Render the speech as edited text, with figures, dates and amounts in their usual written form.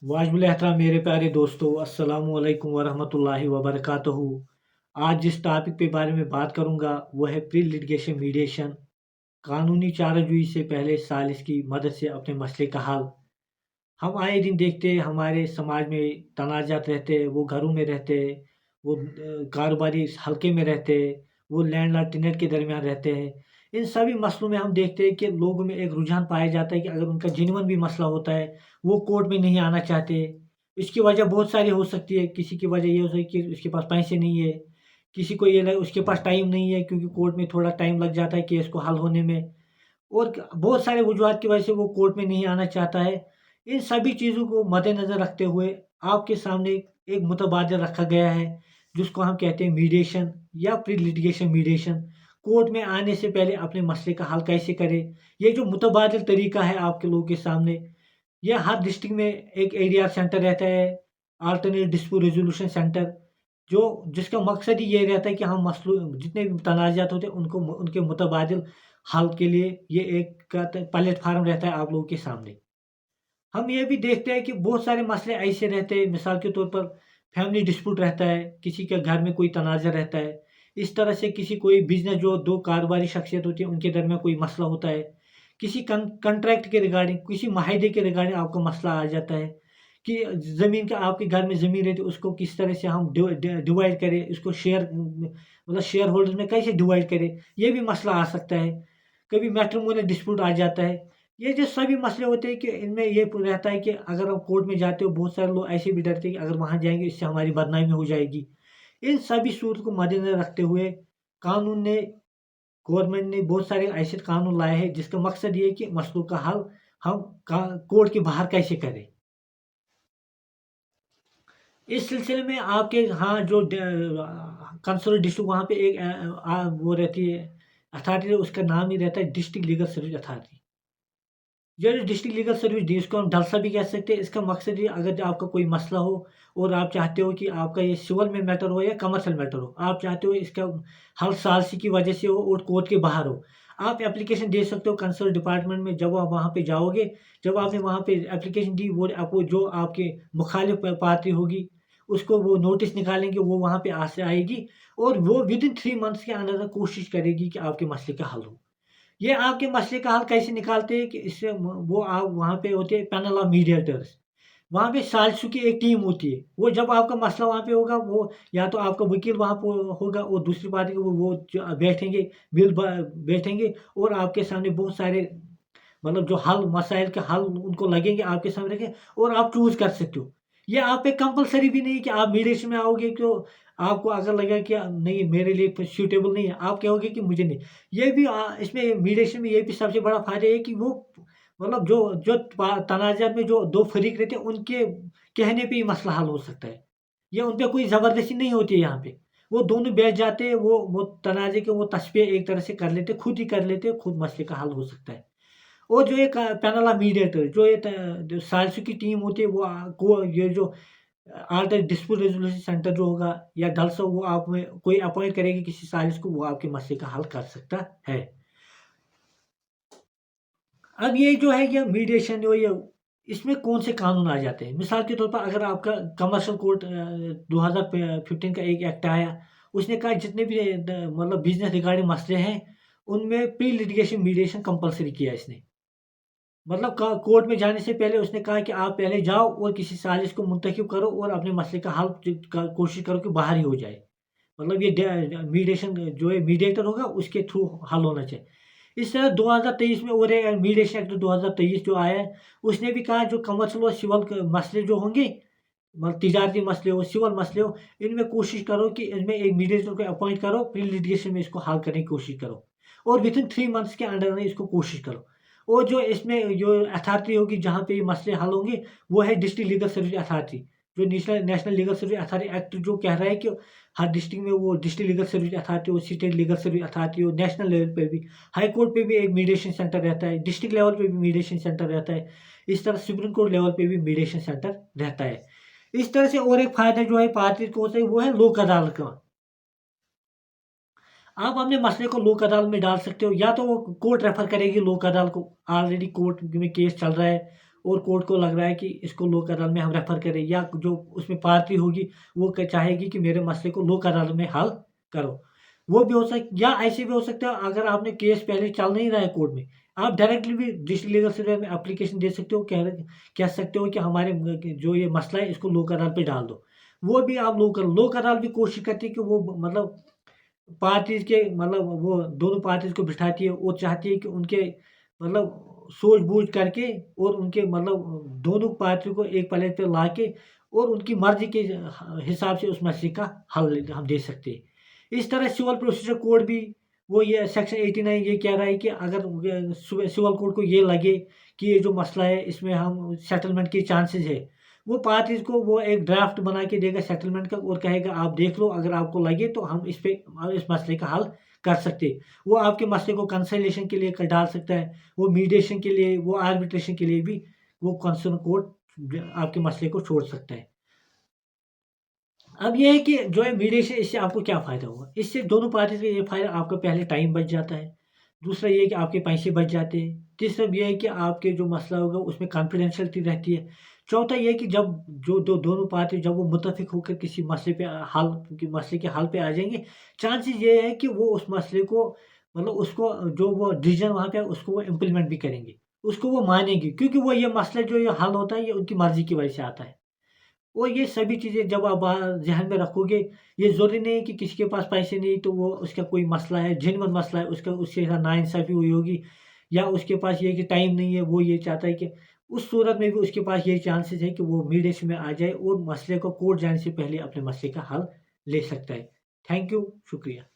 वाजिबुल एहतराम मेरे प्यारे दोस्तों, अस्सलामु अलैकुम वरहमतुल्लाहि वबरकातुहू। आज जिस टॉपिक पे बारे में बात करूंगा वो है प्री लिटिगेशन मीडिएशन। कानूनी चाराजोई से पहले सालिस की मदद से अपने मसले का हल। हम आए दिन देखते हैं हमारे समाज में तनाज़ात रहते हैं, वो घरों में रहते हैं, वो कारोबारी हल्के में रहते हैं, वो लैंडलॉर्ड टेनेंट के दरमियान रहते हैं। इन सभी मसलों में हम देखते हैं कि लोगों में एक रुझान पाया जाता है कि अगर उनका जेन्युइन भी मसला होता है, वो कोर्ट में नहीं आना चाहते। इसकी वजह बहुत सारी हो सकती है। किसी की वजह ये हो सकती है कि उसके पास पैसे नहीं है, किसी को ये लगे उसके पास टाइम नहीं है क्योंकि कोर्ट में थोड़ा टाइम लग जाता है केस को हल होने में। और बहुत सारे वजूहात की वजह से वो कोर्ट में नहीं आना चाहता है। इन सभी चीज़ों को मद्देनज़र रखते हुए आपके सामने एक मुतबादिल रखा गया है, जिसको हम कहते हैं मीडिएशन या प्री लिटिगेशन मीडिएशन। कोर्ट में आने से पहले अपने मसले का हल कैसे करें, ये जो मुतबादिल तरीका है आपके लोगों के सामने। यह हर डिस्ट्रिक्ट में एक एडीआर सेंटर रहता है, अल्टरनेट डिस्प्यूट रेजोल्यूशन सेंटर, जो जिसका मकसद ही ये रहता है कि हम मसलों जितने भी तनाज़ात होते हैं उनको उनके मुतबादिल हल के लिए ये एक प्लेटफार्म रहता है आप लोगों के सामने। हम ये भी देखते हैं कि बहुत सारे मसले ऐसे रहते हैं, मिसाल के तौर पर फैमिली डिस्प्यूट रहता है, किसी के घर में कोई तनाज़ा रहता है। इस तरह से किसी कोई बिज़नेस जो 2 कारोबारी शख्सियत होती है उनके दरमियान कोई मसला होता है। किसी कॉन्ट्रैक्ट के रिगार्डिंग, किसी माहिदे के रिगार्डिंग आपको मसला आ जाता है कि ज़मीन का आपके घर में ज़मीन रहती है उसको किस तरह से हम डिवाइड करें, इसको शेयर मतलब शेयर होल्डर्स में कैसे डिवाइड करें, ये भी मसला आ सकता है। कभी मैट्रिमोनियल डिस्प्यूट आ जाता है। ये जो सभी मसले होते हैं कि इनमें ये रहता है कि अगर आप कोर्ट में जाते हो, बहुत सारे लोग ऐसे भी डरते हैं कि अगर वहाँ जाएँगे इससे हमारी बदनामी हो जाएगी। इन सभी सूरत को मद्देनज़र रखते हुए कानून ने गवर्नमेंट ने बहुत सारे ऐसे कानून लाए हैं जिसका मकसद ये है कि मसलों का हल हम कोर्ट के बाहर कैसे करें। इस सिलसिले में आपके यहाँ जो कंसर्न डिस्ट्रिक्ट वहाँ पे एक वो रहती है अथॉरिटी, उसका नाम ही रहता है डिस्ट्रिक्ट लीगल सर्विस अथॉरिटी। ये जो डिस्ट्रिक्ट लीगल सर्विस जिसको हम डलसा भी कह सकते हैं, इसका मकसद ये अगर आपका कोई मसला हो और आप चाहते हो कि आपका ये सिविल में मैटर हो या कमर्शियल मैटर हो, आप चाहते हो इसका हल सालिसी की वजह से हो और कोर्ट के बाहर हो, आप एप्लीकेशन दे सकते हो कंसर्न डिपार्टमेंट में। जब आप वहाँ पे जाओगे, जब आपने वहाँ पे एप्लीकेशन दी, वो आपको जो आपके मुखालिफ पार्टी होगी उसको वो नोटिस निकालेंगे, वो वहाँ पे से आएगी और वो विदिन 3 मंथ्स के अंदर कोशिश करेगी कि आपके मसले का हल हो। ये आपके मसले का हल कैसे निकालते हैं कि इससे वो आप वहाँ पे होते हैं पैनल ऑफ मीडिएटर्स। वहाँ पे सालिसों की एक टीम होती है। वो जब आपका मसला वहाँ पे होगा, वो या तो आपका वकील वहाँ पे होगा और दूसरी पार्टी के वो जो बैठेंगे, बैठेंगे और आपके सामने बहुत सारे मतलब जो हल मसाइल के हल उनको लगेंगे, आपके सामने रखें और आप चूज़ कर सकते हो। ये आप पे कंपल्सरी भी नहीं कि आप मीडिएशन में आओगे तो आपको अगर लगेगा कि नहीं मेरे लिए सूटेबल नहीं है, आप कहोगे कि मुझे नहीं। ये भी इसमें मीडिएशन में ये भी सबसे बड़ा फ़ायदा है कि वो मतलब जो जो तनाज़ा में जो 2 फरीक रहते हैं उनके कहने पे ही मसला हल हो सकता है। या उन पे कोई ज़बरदस्ती नहीं होती है यहाँ पे। वो दोनों बैठ जाते हैं, वो तनाज़े के वो तशबीह एक तरह से कर लेते हैं, खुद ही कर लेते हैं, खुद मसले का हल हो सकता है। और जो एक पैनल ऑफ मीडिएटर जो ये जो सालिसों की टीम होती है, वो को ये जो अल्टरनेट डिस्प्यूट रेज़ोल्यूशन सेंटर जो होगा या डलसा, वो आप में कोई अपॉइंट करेगी किसी सालिस को, वो आपके मसले का हल कर सकता है। अब ये जो है ये मीडिएशन जो ये इसमें कौन से कानून आ जाते हैं? मिसाल के तौर पर अगर आपका कमर्शियल कोर्ट 2015 का एक एक्ट आया, उसने कहा जितने भी मतलब बिज़नेस रिगार्डिंग मसले हैं, उनमें प्री लिटिगेशन मीडिएशन कंपल्सरी किया इसने। मतलब कोर्ट में जाने से पहले उसने कहा कि आप पहले जाओ और किसी सालिस को मुंतखब करो और अपने मसले का हल कोशिश करो कि बाहर ही हो जाए। मतलब ये मीडिएशन जो है मीडिएटर होगा उसके थ्रू हल होना चाहिए। इस तरह 2023 में और एक मीडिएशन एक्ट 2023 जो आया है, उसने भी कहा जो कमर्शियल और सिविल मसले जो होंगे, मतलब तिजारती मसले हो, सिविल मसले हो, इनमें कोशिश करो कि इनमें एक मीडिएटर को अपॉइंट करो, प्री लिटिगेशन में इसको हल करने की कोशिश करो और विथिन 3 मंथ्स के अंडर में इसको कोशिश करो। और जो इसमें जो अथॉरिटी होगी जहाँ पे ये मसले हल होंगे, वो है डिस्ट्रिक्ट लीगल सर्विस अथॉरिटी। जो national legal service authority act जो कह रहा है कि हर डिस्ट्रिक्ट में वो डिस्ट्रिक्ट लीगल सर्विस अथॉरिटी हो, स्टेट लीगल सर्विस अथॉरिटी हो, नेशनल लेवल पे भी, हाई कोर्ट पे भी एक मीडिएशन सेंटर रहता है, डिस्ट्रिक्ट लेवल पे भी मीडिएशन सेंटर रहता है। इस तरह सुप्रीम कोर्ट लेवल पे भी मीडिएशन सेंटर रहता है। इस तरह से और एक फ़ायदा जो है पार्टी को होता है वो है लोक अदालत का। आप अपने मसले को लोक अदालत में डाल सकते हो, या तो वो कोर्ट रेफर करेगी लोक अदालत को, ऑलरेडी कोर्ट में केस चल रहा है, और कोर्ट को लग रहा है कि इसको लोक अदालत में हम रेफर करें, या जो उसमें पार्टी होगी वो चाहेगी कि मेरे मसले को लोक अदालत में हल करो, वो भी हो सकता, या ऐसे भी हो सकता है अगर आपने केस पहले चल नहीं रहा है कोर्ट में, आप डायरेक्टली भी डिस्ट्रिक्ट लीगल सर्विस में एप्लीकेशन दे सकते हो, कह सकते हो कि हमारे जो ये मसला है इसको लोक अदालत पे डाल दो। वो भी आप लोक अदालत भी कोशिश करती है कि वो मतलब पार्टीज के मतलब वो दोनों पार्टीज को बिठाती है और चाहती है कि उनके मतलब सूझबूझ करके और उनके मतलब दोनों पार्टी को एक पलड़े पे ला के और उनकी मर्जी के हिसाब से उस मसले का हल हम दे सकते हैं। इस तरह सिविल प्रोसीजर कोड भी वो ये सेक्शन 89 ये कह रहा है कि अगर सिविल कोड को ये लगे कि ये जो मसला है इसमें हम सेटलमेंट के चांसेस है, वो पार्टीज को वो एक ड्राफ्ट बना के देगा सेटलमेंट का और कहेगा आप देख लो, अगर आपको लगे तो हम इस मसले का हल कर सकते हैं। वो आपके मसले को कंसलेशन के लिए डाल सकता है, वो मीडिएशन के लिए, वो आर्बिट्रेशन के लिए भी वो कंसर्न कोर्ट आपके मसले को छोड़ सकता है। अब ये है कि जो है मीडिएशन, इससे आपको क्या फ़ायदा होगा, इससे दोनों पार्टी से ये फ़ायदा, आपका पहले टाइम बच जाता है, दूसरा ये है कि आपके पैसे बच जाते हैं, तीसरा ये है कि आपके जो मसला होगा उसमें कॉन्फिडेंशियलिटी रहती है, चौथा ये है कि जब जो दोनों पार्टी जब वो मुत्तफिक होकर किसी मसले पे मसले के हल पे आ जाएंगे, चांसेस ये है कि वो उस मसले को मतलब उसको जो वो डिसीजन वहाँ पे है उसको वो इम्प्लीमेंट भी करेंगे, उसको वो मानेंगे, क्योंकि वो ये मसला जो ये हल होता है ये उनकी मर्जी की वजह से आता है। और ये सभी चीज़ें जब आप ज़हन में रखोगे, ये ज़रूरी नहीं है कि किसी के पास पैसे नहीं तो वो उसका कोई मसला है, जेन्युइन मसला है, उसका उसके साथ नाइंसाफ़ी हुई होगी, या उसके पास ये है कि टाइम नहीं है, वो ये चाहता है कि उस सूरत में भी उसके पास ये चांसेस है कि वो मीडिएशन में आ जाए और मसले को कोर्ट जाने से पहले अपने मसले का हल ले सकता है। थैंक यू, शुक्रिया।